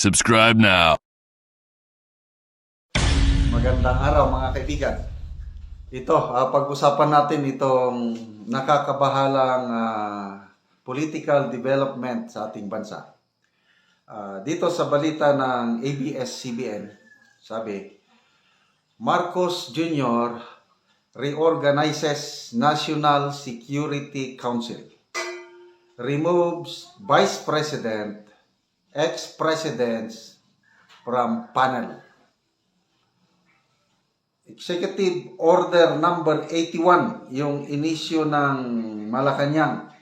Subscribe now. Magandang araw mga kaibigan. Ito, pag-usapan natin itong nakakabahalang political development sa ating bansa. Dito sa balita ng ABS-CBN, sabi, Marcos Jr. reorganizes National Security Council, removes Vice President, ex-presidents from panel. Executive Order number 81, yung inisyo ng Malacanang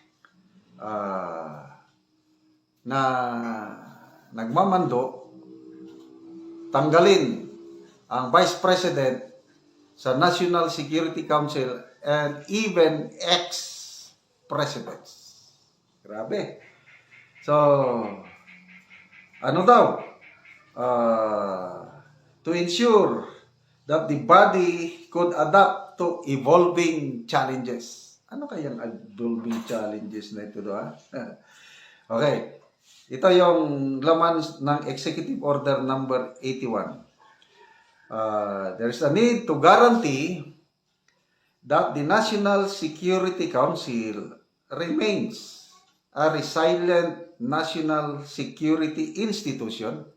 na nagmamando tanggalin ang Vice President sa National Security Council and even ex-presidents. Grabe. So, ano daw? To ensure that the body could adapt to evolving challenges. Ano kayang evolving challenges na ito doon? Okay. Ito yung laman ng Executive Order number 81. There's a need to guarantee that the National Security Council remains a resilient national security institution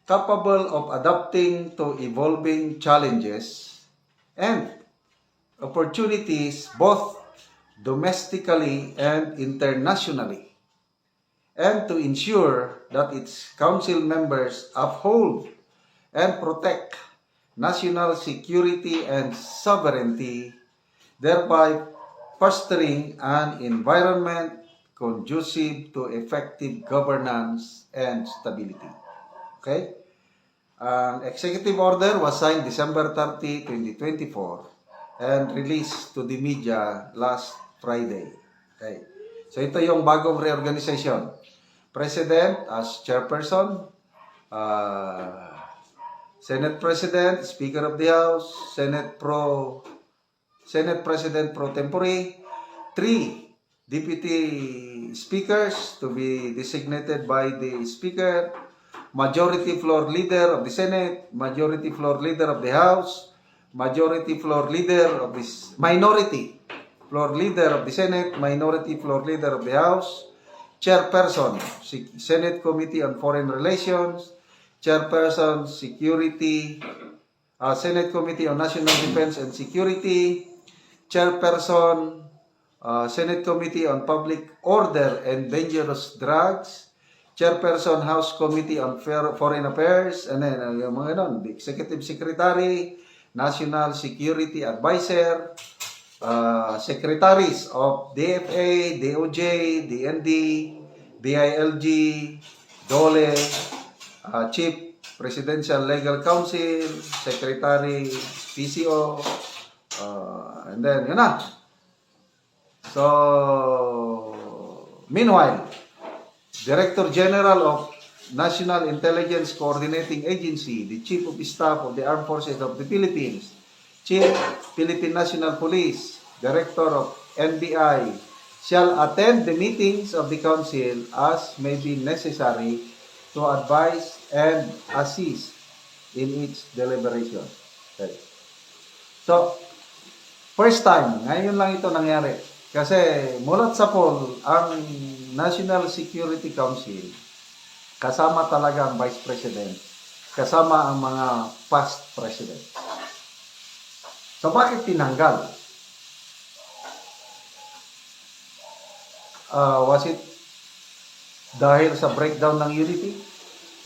capable of adapting to evolving challenges and opportunities both domestically and internationally, and to ensure that its council members uphold and protect national security and sovereignty, thereby fostering an environment conducive to effective governance and stability. Okay? Ang executive order was signed December 30, 2024 and released to the media last Friday. Okay. So ito yung bagong reorganization. President as chairperson, Senate President, Speaker of the House, Senate President pro tempore, 3 deputy speakers to be designated by the Speaker, majority floor leader of the Senate, majority floor leader of the House, minority floor leader of the Senate, minority floor leader of the House, chairperson, Senate Committee on Foreign Relations, chairperson, Senate Committee on National Defense and Security, chairperson, Senate Committee on Public Order and Dangerous Drugs, chairperson, House Committee on Foreign Affairs, and then yung mga nun, the Executive Secretary, National Security Advisor, Secretaries of DFA, DOJ, DND, DILG, DOLE, Chief Presidential Legal Counsel, Secretary, PCO, and then yun na. So, meanwhile, Director General of National Intelligence Coordinating Agency, the Chief of Staff of the Armed Forces of the Philippines, Chief Philippine National Police, Director of NBI, shall attend the meetings of the Council as may be necessary to advise and assist in its deliberation. Okay. So, first time, ngayon lang ito nangyari. Kasi mulat sa poll, ang National Security Council, kasama talaga ang Vice President, kasama ang mga past President. So bakit tinanggal? Was it dahil sa breakdown ng unity?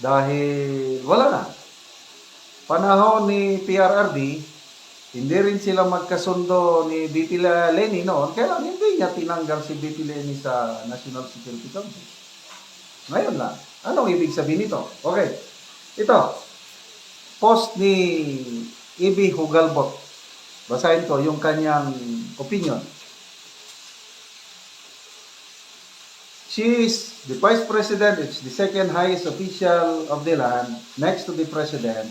Dahil wala na. Panahon ni PRRD, hindi rin sila magkasundo ni BP Leni noon, kaya hindi niya tinanggal si BP Leni sa National Security Council. Ngayon lang. Anong ibig sabihin nito? Okay. Ito. Post ni E.B. Hugalbot. Basahin ko yung kanyang opinion. She is the Vice President, it's the second highest official of the land, next to the President,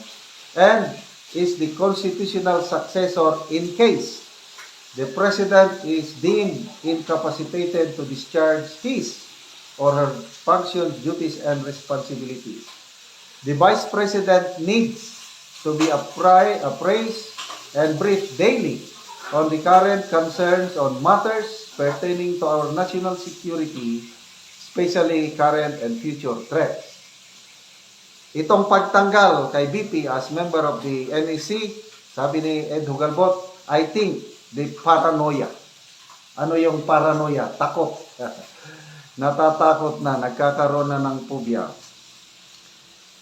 and is the constitutional successor in case the President is deemed incapacitated to discharge his or her functions, duties, and responsibilities. The Vice President needs to be appraised and briefed daily on the current concerns on matters pertaining to our national security, especially current and future threats. Itong pagtanggal kay BP as member of the NEC, sabi ni Ed Hugalbot, I think the paranoia. Ano yung paranoia? Takot. Natatakot na, nagkakaroon na ng phobia.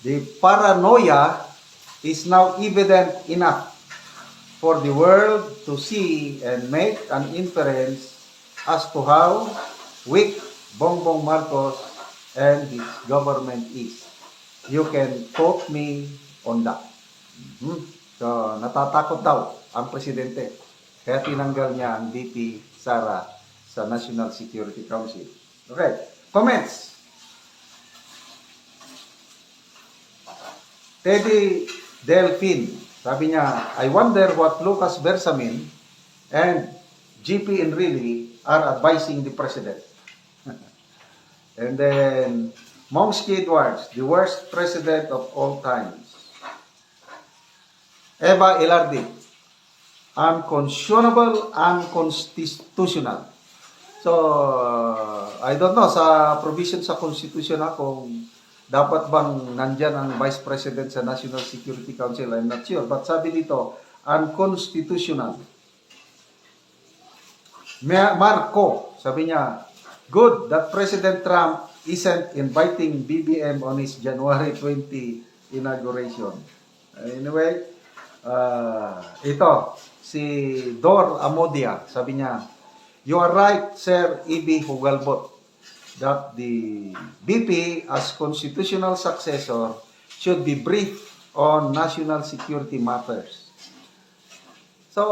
The paranoia is now evident enough for the world to see and make an inference as to how weak Bongbong Marcos and his government is. You can quote me on that. So, natatakot daw ang presidente. Kaya tinanggal niya ang VP Sara sa National Security Council. Okay. Comments. Teddy Delphine, sabi niya, I wonder what Lucas Bersamin and GP Enrile are advising the president. And then, Momsky Edwards, the worst president of all times. Eva Ilardi, unconscionable, unconstitutional. So, I don't know, sa provision sa Constitution kung dapat bang nandyan ang Vice President sa National Security Council, I'm not sure. But sabi dito, unconstitutional. Marco, sabi niya, good that President Trump isn't inviting BBM on his January 20 inauguration. Anyway, ito, si Dor Amodia, sabi niya, you are right, Sir E.B. Hugalbot, that the BP as constitutional successor should be briefed on national security matters. So,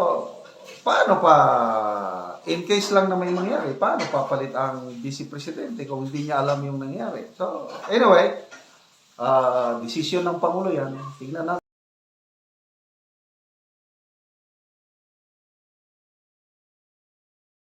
paano pa, in case lang na may mangyari, paano papalit ang Vice Presidente kung hindi niya alam yung nangyari? So, anyway, decision ng Pangulo yan. Tingnan natin.